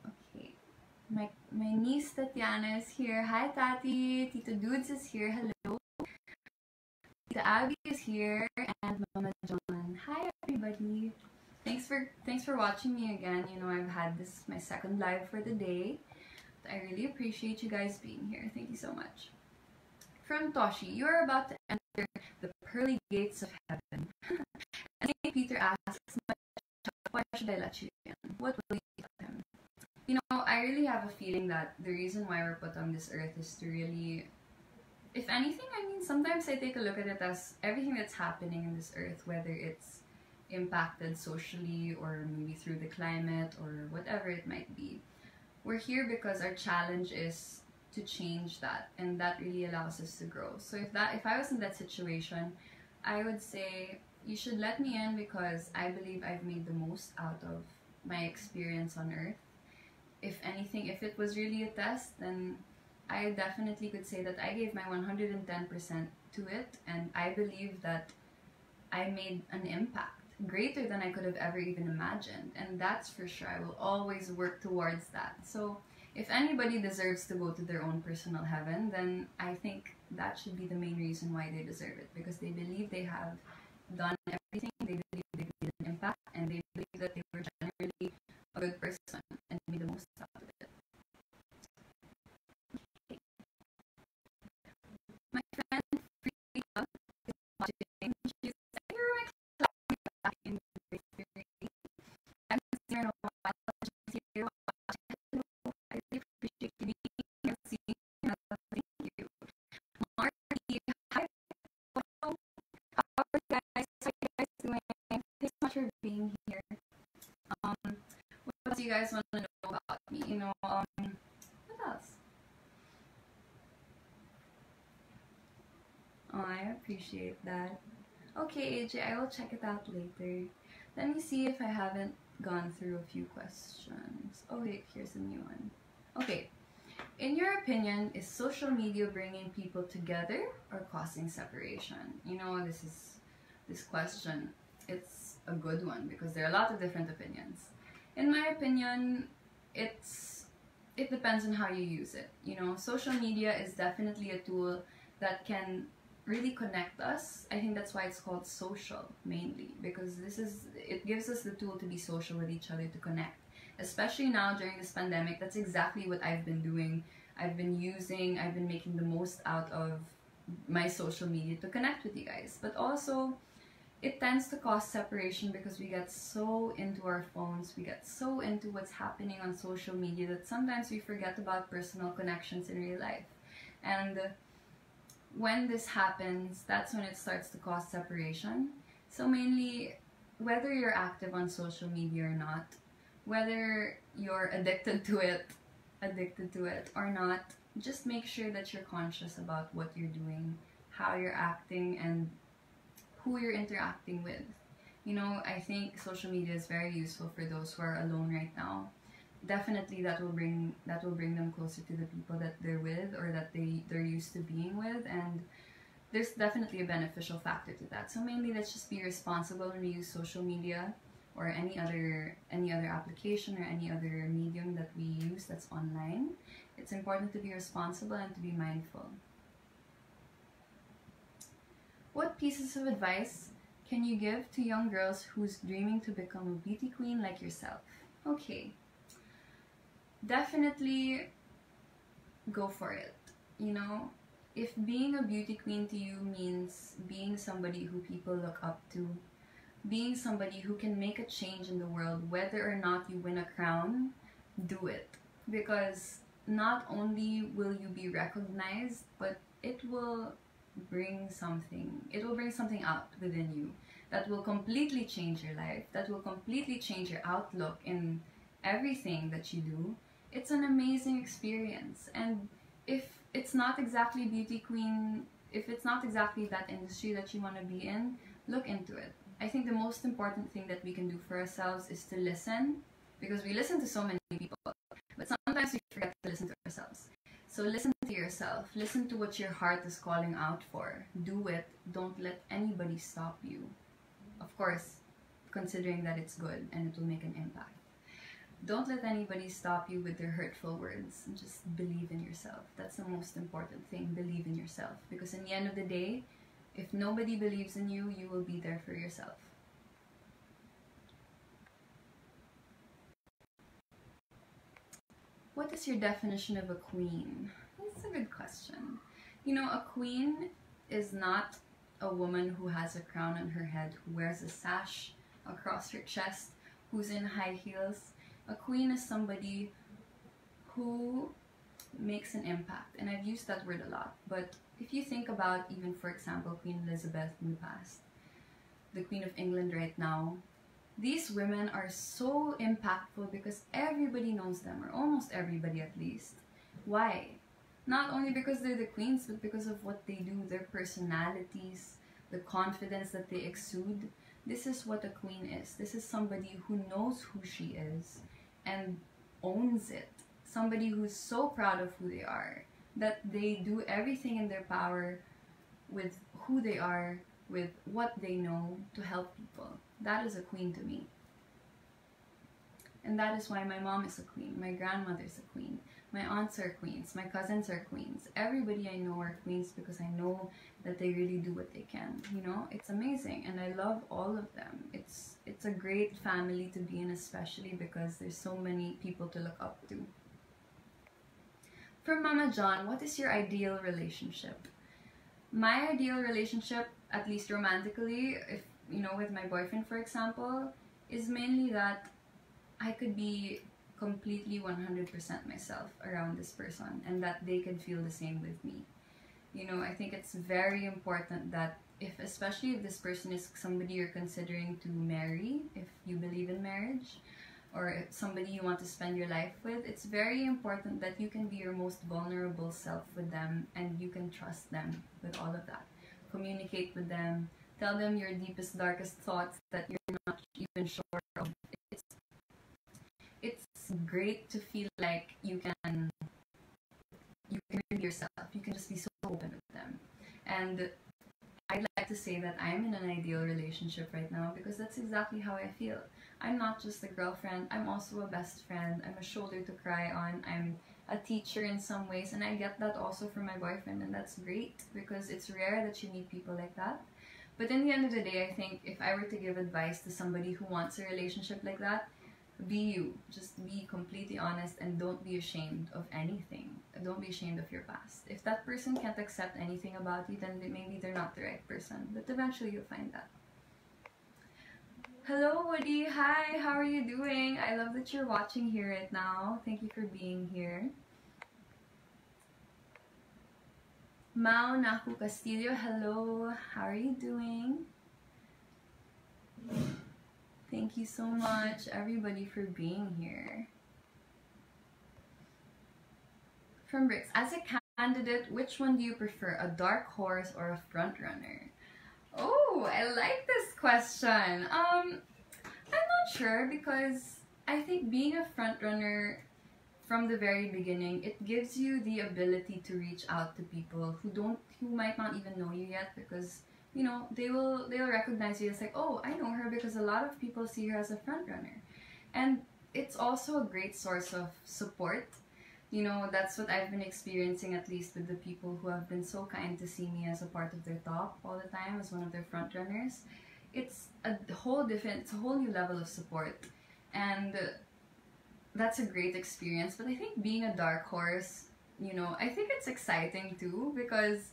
Speaker 1: Okay. My niece Tatiana is here. Hi Tati. Tito Dudes is here. Hello. Tita Abby is here, and Mama John. Hi everybody. Thanks for watching me again. You know, I've had this my second live for the day. I really appreciate you guys being here. Thank you so much. From Toshi, you are about to enter the pearly gates of heaven. And St. Peter asks, why should I let you in? What will you tell him? You know, I really have a feeling that the reason why we're put on this earth is to really, if anything, I mean, sometimes I take a look at it as everything that's happening in this earth, whether it's impacted socially or maybe through the climate or whatever it might be. We're here because our challenge is to change that, and that really allows us to grow. So if I was in that situation, I would say you should let me in because I believe I've made the most out of my experience on earth. If anything, if it was really a test, then I definitely could say that I gave my 110% to it, and I believe that I made an impact greater than I could have ever even imagined, and that's for sure. I will always work towards that. So if anybody deserves to go to their own personal heaven, then I think that should be the main reason why they deserve it, because they believe they have done everything, they believe they made an impact, and they believe that they were generally a good person and made the most out of it. Okay. My friend Frida is watching. She's like, you're my classmate back in grade 3. I'm here in a while. She's here watching. Hello. I really appreciate you being here. Seeing you. Thank you. for being here. What else do you guys want to know about me? What else? Oh, I appreciate that. Okay, AJ, I will check it out later. Let me see if I haven't gone through a few questions. Oh wait, here's a new one. Okay. In your opinion, is social media bringing people together or causing separation? This question, it's a good one because there are a lot of different opinions. In my opinion, it depends on how you use it. Social media is definitely a tool that can really connect us. I think that's why it's called social, mainly, because it gives us the tool to be social with each other, to connect. Especially now during this pandemic, that's exactly what I've been doing. I've been making the most out of my social media to connect with you guys. But also, it tends to cause separation because we get so into our phones, we get so into what's happening on social media that sometimes we forget about personal connections in real life. And when this happens, that's when it starts to cause separation. So mainly, whether you're active on social media or not, whether you're addicted to it or not, just make sure that you're conscious about what you're doing, how you're acting, and who you're interacting with. I think social media is very useful for those who are alone right now. Definitely that will bring them closer to the people that they're with or that they're used to being with, and there's definitely a beneficial factor to that. So mainly, let's just be responsible when we use social media or any other application or any other medium that we use that's online. It's important to be responsible and to be mindful. What pieces of advice can you give to young girls who's dreaming to become a beauty queen like yourself? Okay. Definitely go for it. If being a beauty queen to you means being somebody who people look up to, being somebody who can make a change in the world, whether or not you win a crown, do it. Because not only will you be recognized, but it will bring something out within you that will completely change your life, that will completely change your outlook in everything that you do. It's an amazing experience. And if it's not exactly beauty queen, if it's not exactly that industry that you want to be in, look into it. I think the most important thing that we can do for ourselves is to listen, because we listen to so many people, but sometimes we forget to listen to ourselves. So listen to yourself, listen to what your heart is calling out for. Do it. Don't let anybody stop you. Of course, considering that it's good and it will make an impact. Don't let anybody stop you with their hurtful words. Just believe in yourself. That's the most important thing. Believe in yourself. Because in the end of the day, if nobody believes in you, you will be there for yourself. What is your definition of a queen? That's a good question. A queen is not a woman who has a crown on her head, who wears a sash across her chest, who's in high heels. A queen is somebody who makes an impact, and I've used that word a lot. But if you think about, even for example, Queen Elizabeth in the past, the Queen of England right now, these women are so impactful because everybody knows them, or almost everybody at least. Why? Not only because they're the queens, but because of what they do, their personalities, the confidence that they exude. This is what a queen is. This is somebody who knows who she is and owns it. Somebody who's so proud of who they are, that they do everything in their power with who they are, with what they know, to help people. That is a queen to me. And that is why my mom is a queen, my grandmother's a queen, my aunts are queens, my cousins are queens. Everybody I know are queens because I know that they really do what they can. It's amazing, and I love all of them. It's a great family to be in, especially because there's so many people to look up to. For Mama John, what is your ideal relationship? My ideal relationship, at least romantically, if with my boyfriend, for example, is mainly that I could be completely 100% myself around this person, and that they can feel the same with me. I think it's very important that if especially if this person is somebody you're considering to marry, if you believe in marriage, or if somebody you want to spend your life with, it's very important that you can be your most vulnerable self with them and you can trust them with all of that. Communicate with them, tell them your deepest, darkest thoughts that you're not even sure of. It's, it's great to feel like you can be yourself. You can just be so open with them. And I'd like to say that I'm in an ideal relationship right now because that's exactly how I feel. I'm not just a girlfriend, I'm also a best friend, I'm a shoulder to cry on, I'm a teacher in some ways, and I get that also from my boyfriend, and that's great because it's rare that you meet people like that. But in the end of the day, I think if I were to give advice to somebody who wants a relationship like that, be you. Just be completely honest and don't be ashamed of anything. Don't be ashamed of your past. If that person can't accept anything about you, then maybe they're not the right person. But eventually you'll find that. Hello, Woody. Hi, how are you doing? I love that you're watching here right now. Thank you for being here. Mao Naku Castillo, hello. How are you doing? Thank you so much, everybody, for being here. From Bricks, as a candidate, which one do you prefer, a dark horse or a front runner? Oh, I like this question. I'm not sure because I think being a front runner from the very beginning, it gives you the ability to reach out to people who might not even know you yet, because you know they'll recognize you as like, oh, I know her because a lot of people see her as a front runner. And it's also a great source of support. You know, that's what I've been experiencing, at least with the people who have been so kind to see me as a part of their top all the time, as one of their front runners. It's a whole new level of support, and that's a great experience. But I think being a dark horse, you know, I think it's exciting too, because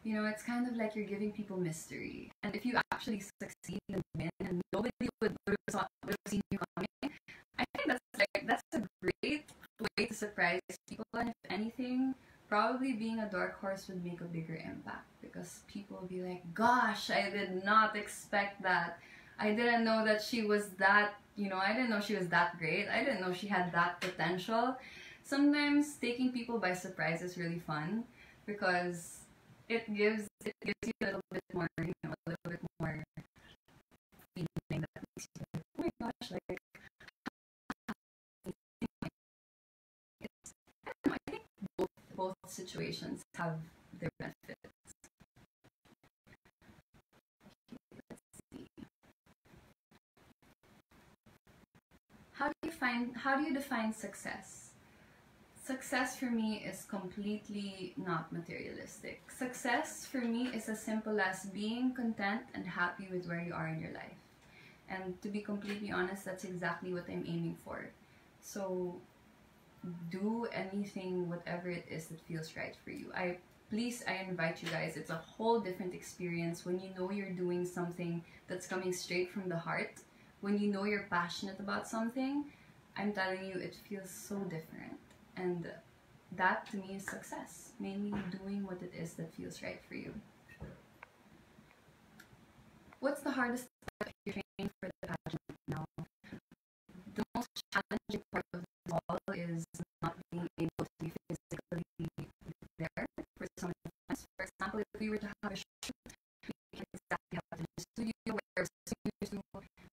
Speaker 1: you know, it's kind of like you're giving people mystery. And if you actually succeed and win and nobody would have seen you coming, I think that's a great way to surprise people. And if anything, probably being a dark horse would make a bigger impact, because people will be like, gosh, I did not expect that. I didn't know that she was that, you know, I didn't know she was that great. I didn't know she had that potential. Sometimes taking people by surprise is really fun, because it gives you a little bit more, you know, a little bit more feeling that makes you like, oh my gosh, like, it's, I don't know, I think both situations have their benefits. Let's see. How do you define success? Success for me is completely not materialistic. Success for me is as simple as being content and happy with where you are in your life. And to be completely honest, that's exactly what I'm aiming for. So do anything, whatever it is that feels right for you. Please, I invite you guys, it's a whole different experience when you know you're doing something that's coming straight from the heart. When you know you're passionate about something, I'm telling you, it feels so different. And that to me is success, mainly doing what it is that feels right for you. What's the hardest part of your training for the pageant now? The most challenging part of this all is not being able to be physically there for some events. For example, if we were to have a shoot, we can't exactly have it in the studio where we're used to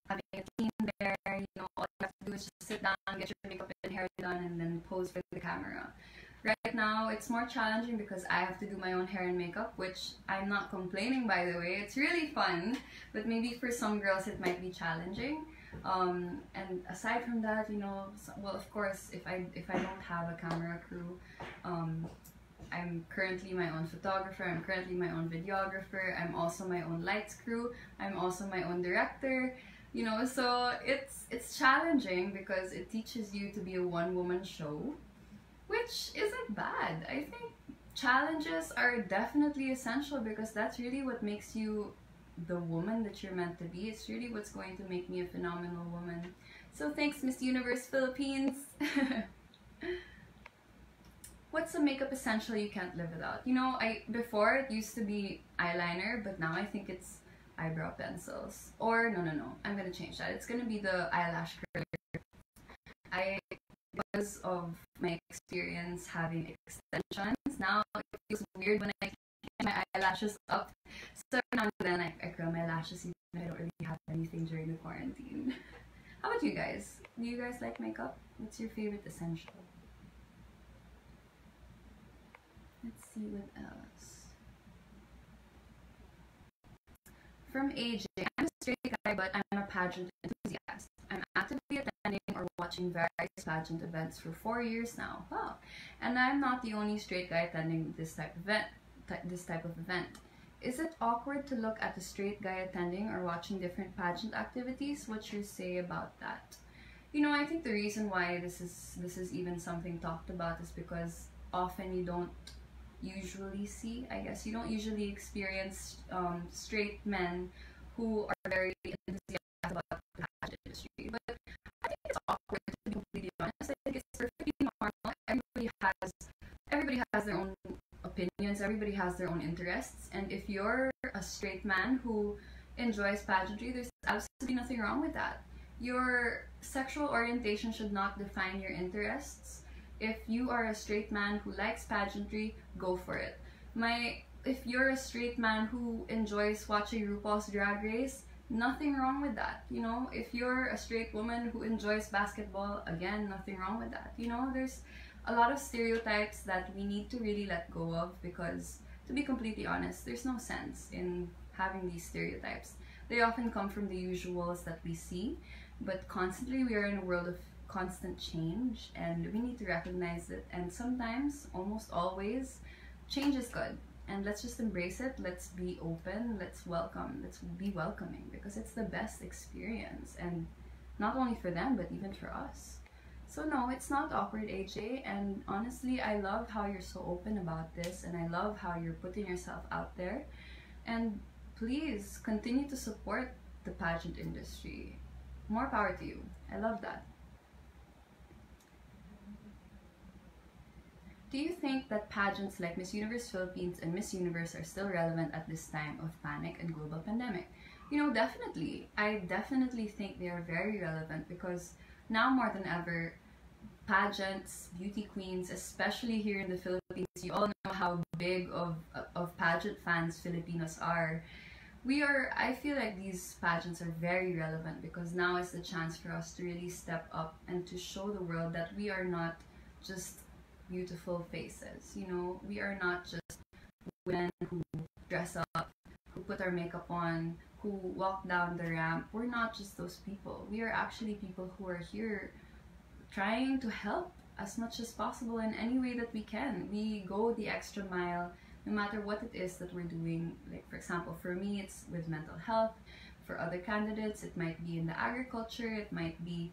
Speaker 1: having a team there. You know, all you have to do is just sit down, get your makeup and hair done, and then pose for the camera. Right now, it's more challenging because I have to do my own hair and makeup, which I'm not complaining, by the way. It's really fun, but maybe for some girls it might be challenging. And aside from that, you know, well, of course, if I don't have a camera crew, I'm currently my own photographer, I'm currently my own videographer, I'm also my own lights crew, I'm also my own director. You know, so it's challenging because it teaches you to be a one-woman show, which isn't bad. I think challenges are definitely essential because that's really what makes you the woman that you're meant to be. It's really what's going to make me a phenomenal woman. So thanks, Miss Universe Philippines. What's a makeup essential you can't live without? You know, I before it used to be eyeliner, but now I think it's eyebrow pencils. Or no, I'm gonna change that. It's gonna be the eyelash curler. I because of my experience having extensions, now it feels weird when I get my eyelashes up. So now and then I curl my lashes even if I don't really have anything during the quarantine. How about you guys? Do you guys like makeup? What's your favorite essential? Let's see what else. From AJ, I'm a straight guy, but I'm a pageant enthusiast. I'm actively attending or watching various pageant events for 4 years now. Wow. And I'm not the only straight guy attending this type of event. Is it awkward to look at a straight guy attending or watching different pageant activities? What's your say about that? You know, I think the reason why this is even something talked about is because often you don't usually see, I guess, you don't usually experience straight men who are very enthusiastic about the pageant industry. But I think it's awkward, to be completely honest. I think it's perfectly normal. Everybody has their own opinions, everybody has their own interests, and if you're a straight man who enjoys pageantry, there's absolutely nothing wrong with that. Your sexual orientation should not define your interests. If you are a straight man who likes pageantry, go for it. If you're a straight man who enjoys watching RuPaul's Drag Race, nothing wrong with that. You know, if you're a straight woman who enjoys basketball, again, nothing wrong with that. You know, there's a lot of stereotypes that we need to really let go of because, to be completely honest, there's no sense in having these stereotypes. They often come from the usuals that we see, but constantly we are in a world of constant change and we need to recognize it, and sometimes, almost always, change is good. And let's just embrace it. Let's be open. Let's be welcoming because it's the best experience, and not only for them but even for us. So no, it's not awkward, AJ, and honestly, I love how you're so open about this, and I love how you're putting yourself out there. And please continue to support the pageant industry. More power to you. I love that. Do you think that pageants like Miss Universe Philippines and Miss Universe are still relevant at this time of panic and global pandemic? You know, definitely. I definitely think they are very relevant because now more than ever, pageants, beauty queens, especially here in the Philippines, you all know how big of pageant fans Filipinos are. I feel like these pageants are very relevant because now is the chance for us to really step up and to show the world that we are not just beautiful faces. You know, we are not just women who dress up, who put our makeup on, who walk down the ramp. We're not just those people. We are actually people who are here trying to help as much as possible in any way that we can. We go the extra mile no matter what it is that we're doing. Like, for example, for me, it's with mental health. For other candidates, it might be in the agriculture, it might be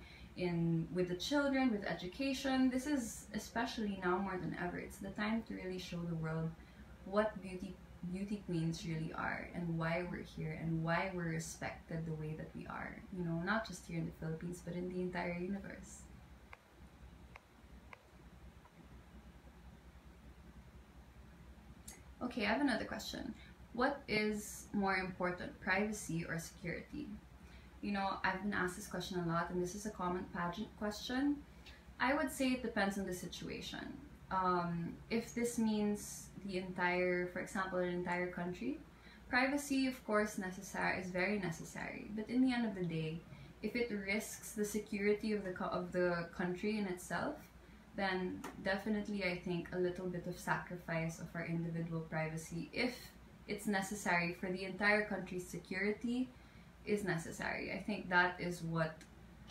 Speaker 1: with the children, with education. This is, especially now more than ever, it's the time to really show the world what beauty queens really are, and why we're here, and why we're respected the way that we are. You know, not just here in the Philippines, but in the entire universe. Okay, I have another question. What is more important, privacy or security? You know, I've been asked this question a lot, and this is a common pageant question. I would say it depends on the situation. If this means for example, an entire country, privacy, of course, is very necessary. But in the end of the day, if it risks the security of the country in itself, then definitely I think a little bit of sacrifice of our individual privacy, if it's necessary for the entire country's security, is necessary. I think that is what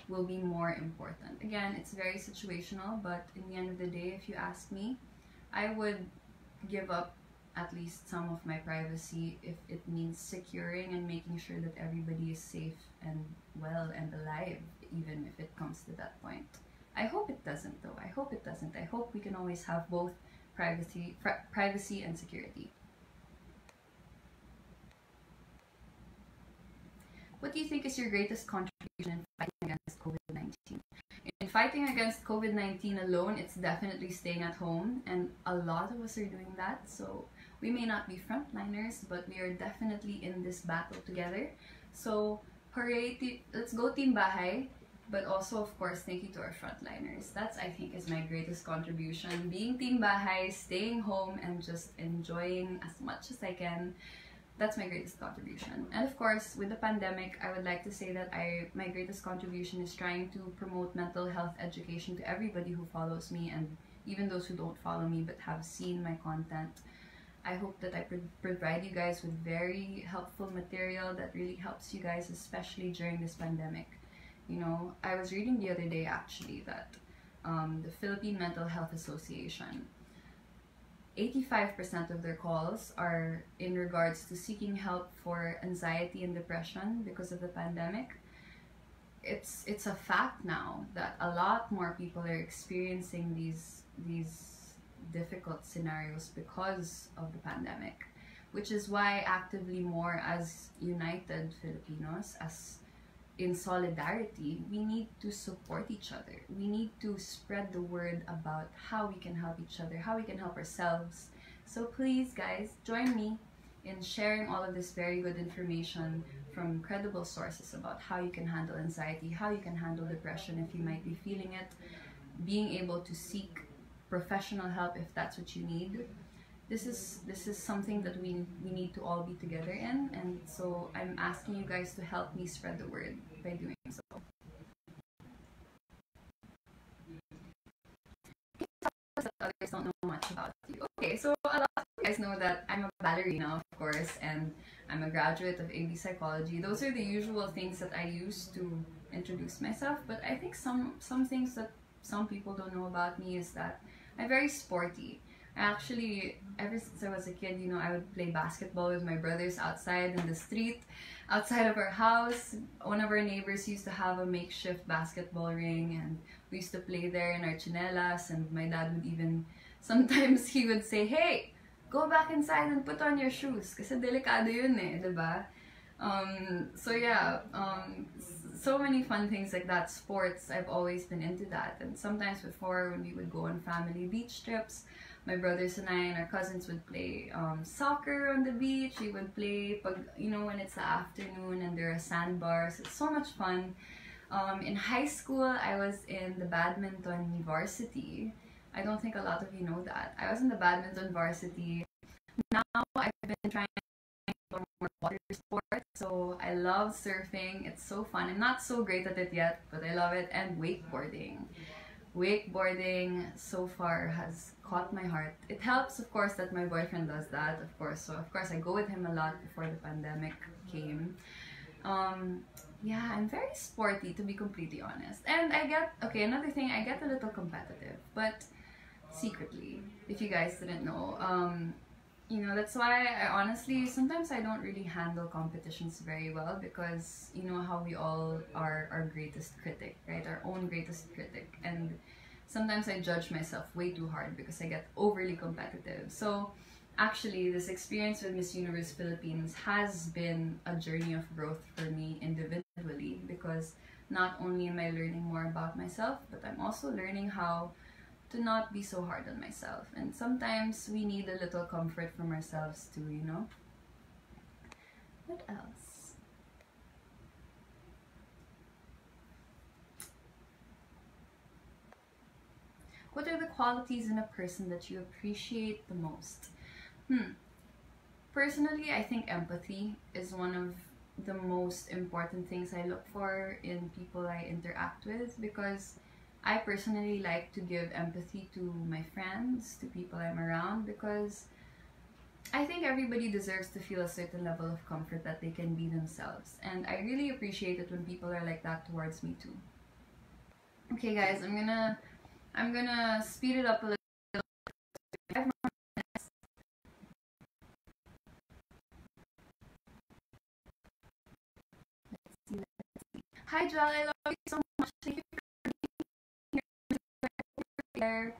Speaker 1: will be more important. Again, it's very situational, but in the end of the day, if you ask me, I would give up at least some of my privacy if it means securing and making sure that everybody is safe and well and alive, even if it comes to that point. I hope it doesn't, though. I hope it doesn't. I hope we can always have both privacy and security. What do you think is your greatest contribution in fighting against COVID-19? In fighting against COVID-19 alone, it's definitely staying at home, and a lot of us are doing that. So we may not be frontliners, but we are definitely in this battle together. So hooray, let's go Team Bahay. But also, of course, thank you to our frontliners. That's, I think, is my greatest contribution. Being Team Bahay, staying home, and just enjoying as much as I can. That's my greatest contribution. And of course, with the pandemic, I would like to say that my greatest contribution is trying to promote mental health education to everybody who follows me, and even those who don't follow me but have seen my content. I hope that I provide you guys with very helpful material that really helps you guys, especially during this pandemic. You know, I was reading the other day actually that the Philippine Mental Health Association, 85% of their calls are in regards to seeking help for anxiety and depression because of the pandemic. It's a fact now that a lot more people are experiencing these difficult scenarios because of the pandemic, which is why actively more as united Filipinos, as in solidarity, we need to support each other. We need to spread the word about how we can help each other, how we can help ourselves. So please, guys, join me in sharing all of this very good information from credible sources about how you can handle anxiety, how you can handle depression if you might be feeling it, being able to seek professional help if that's what you need. This is something that we need to all be together in, and so I'm asking you guys to help me spread the word by doing so. Others don't know much about you. Okay, so a lot of you guys know that I'm a ballerina, of course, and I'm a graduate of AB Psychology. Those are the usual things that I use to introduce myself, but I think some things that some people don't know about me is that I'm very sporty. Actually, ever since I was a kid, you know, I would play basketball with my brothers outside in the street, outside of our house. One of our neighbors used to have a makeshift basketball ring, and we used to play there in our chinelas, and my dad would even, sometimes he would say, "Hey, go back inside and put on your shoes, kasi delikado yun eh, diba?" So yeah, so many fun things like that. Sports, I've always been into that, and sometimes before when we would go on family beach trips, my brothers and I and our cousins would play soccer on the beach. We would play, you know, when it's the afternoon and there are sandbars. It's so much fun. In high school, I was in the badminton varsity. I don't think a lot of you know that. I was in the badminton varsity. Now I've been trying for more water sports, so I love surfing. It's so fun. I'm not so great at it yet, but I love it. And wakeboarding. Wakeboarding so far has caught my heart. It helps, of course, that my boyfriend does that, of course. So, of course, I go with him a lot before the pandemic came. Yeah, I'm very sporty, to be completely honest. And I get, okay, another thing, I get a little competitive, but secretly, if you guys didn't know. You know, that's why I honestly, sometimes I don't really handle competitions very well, because you know how we all are our greatest critic, right? Our own greatest critic. And sometimes I judge myself way too hard because I get overly competitive. So actually, this experience with Miss Universe Philippines has been a journey of growth for me individually, because not only am I learning more about myself, but I'm also learning how to not be so hard on myself. And sometimes we need a little comfort from ourselves too, you know? What else? What are the qualities in a person that you appreciate the most? Personally, I think empathy is one of the most important things I look for in people I interact with, because I personally like to give empathy to my friends, to people I'm around, because I think everybody deserves to feel a certain level of comfort that they can be themselves. And I really appreciate it when people are like that towards me too. Okay guys, I'm gonna speed it up a little. 5 more minutes. Let's see. Hi Joel, I love you so much. Thank you there.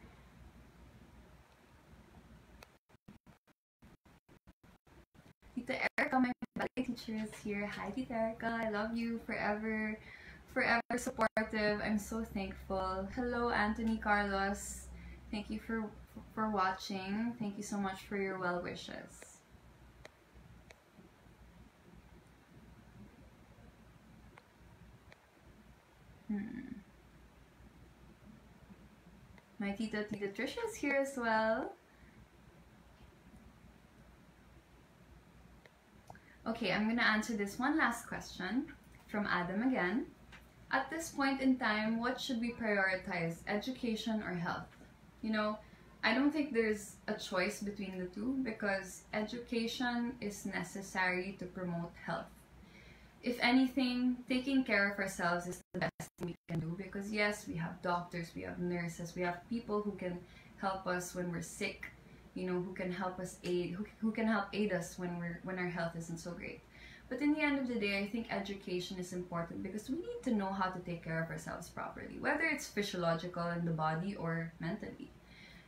Speaker 1: Tita Erica, my ballet teacher, is here. Hi Tita Erica, I love you forever. forever supportive. I'm so thankful. Hello, Anthony Carlos. Thank you for watching. Thank you so much for your well wishes. My Tita Trisha is here as well. Okay, I'm gonna answer this one last question from Adam again. At this point in time, what should we prioritize, education or health? You know, I don't think there's a choice between the two because education is necessary to promote health. If anything, taking care of ourselves is the best thing we can do because yes, we have doctors, we have nurses, we have people who can help us when we're sick, you know, who can help us who can help aid us when our health isn't so great. But in the end of the day, I think education is important because we need to know how to take care of ourselves properly, whether it's physiological in the body or mentally.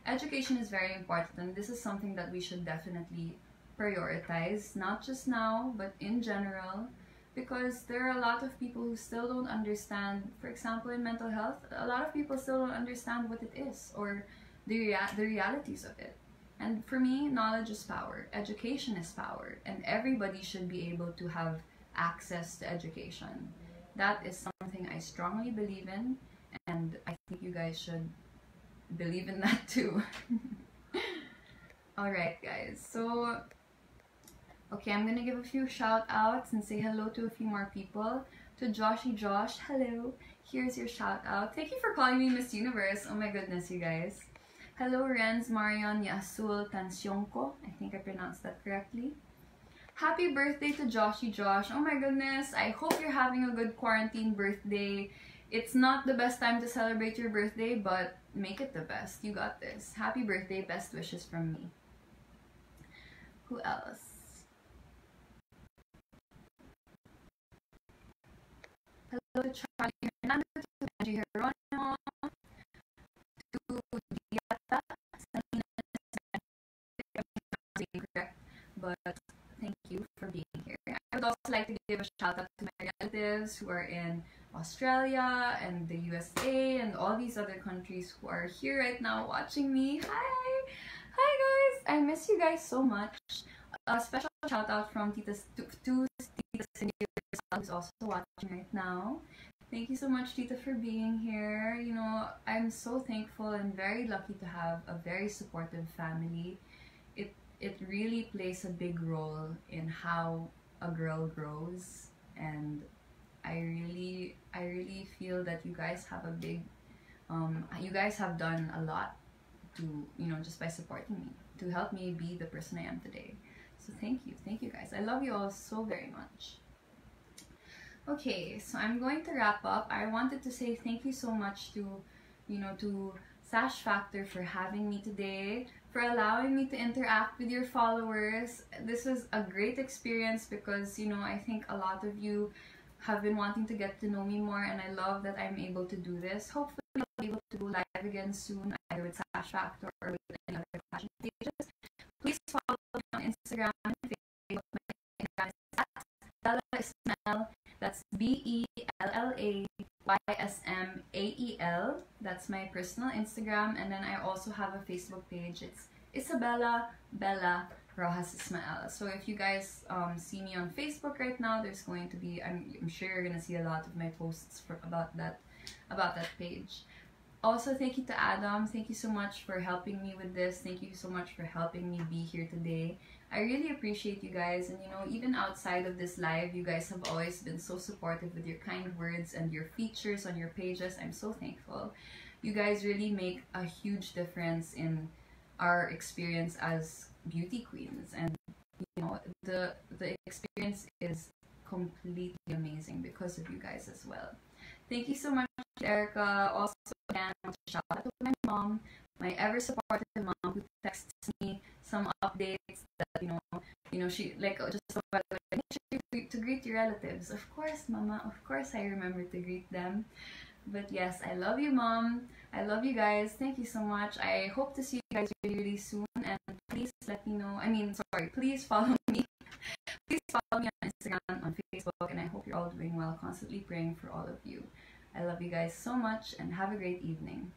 Speaker 1: Education is very important, and this is something that we should definitely prioritize, not just now, but in general, because there are a lot of people who still don't understand, for example, in mental health, a lot of people still don't understand what it is or the realities of it. And for me, knowledge is power, education is power, and everybody should be able to have access to education. That is something I strongly believe in, and I think you guys should believe in that too. Alright guys, so okay, I'm gonna give a few shout outs and say hello to a few more people. To Joshy Josh, hello, here's your shout out. Thank you for calling me Miss Universe. Oh my goodness, you guys. Hello Renz Marion Yasul Tansyonko, I think I pronounced that correctly. Happy birthday to Joshy Josh. Oh my goodness, I hope you're having a good quarantine birthday. It's not the best time to celebrate your birthday, but make it the best. You got this. Happy birthday, best wishes from me. Who else? Hello to Charlie Hernandez, to Angie Geronimo, to Diata, but thank you for being here. I would also like to give a shout out to my relatives who are in Australia and the USA and all these other countries who are here right now watching me. Hi! Hi guys! I miss you guys so much. A special shout out from to Tita Cindy who's also watching right now. Thank you so much, Tita, for being here. You know, I'm so thankful and very lucky to have a very supportive family. It really plays a big role in how a girl grows, and I really feel that you guys have a big you guys have done a lot to, you know, just by supporting me, to help me be the person I am today. So thank you guys. I love you all so very much. Okay, so I'm going to wrap up. I wanted to say thank you so much to, you know, to Sash Factor for having me today, for allowing me to interact with your followers. This was a great experience because, you know, I think a lot of you have been wanting to get to know me more, and I love that I'm able to do this. Hopefully I'll be able to do live again soon, either with Sash Factor or with any other fashion pages. Please follow me on Instagram and Facebook. My Instagram is Bella Ismael. That's BELLAYSMAEL. That's my personal Instagram, and then I also have a Facebook page. It's Isabella Bella Rojas Ismael. So if you guys see me on Facebook right now, there's going to be, I'm sure you're gonna see a lot of my posts about that page. Also, thank you to Adam. Thank you so much for helping me with this. Thank you so much for helping me be here today. I really appreciate you guys, and you know, even outside of this live, you guys have always been so supportive with your kind words and your features on your pages. I'm so thankful. You guys really make a huge difference in our experience as beauty queens, and you know, the experience is completely amazing because of you guys as well. Thank you so much, Erica. Also, again, shout out to my mom, my ever supportive mom, who texts me some updates that you know she like just about make sure to greet your relatives. Of course, Mama. Of course, I remember to greet them. But yes, I love you, Mom. I love you guys. Thank you so much. I hope to see you guys really, really soon. And please let me know. Please follow me. Please follow me on Instagram, on Facebook, and I hope you're all doing well. Constantly praying for all of you. I love you guys so much and have a great evening.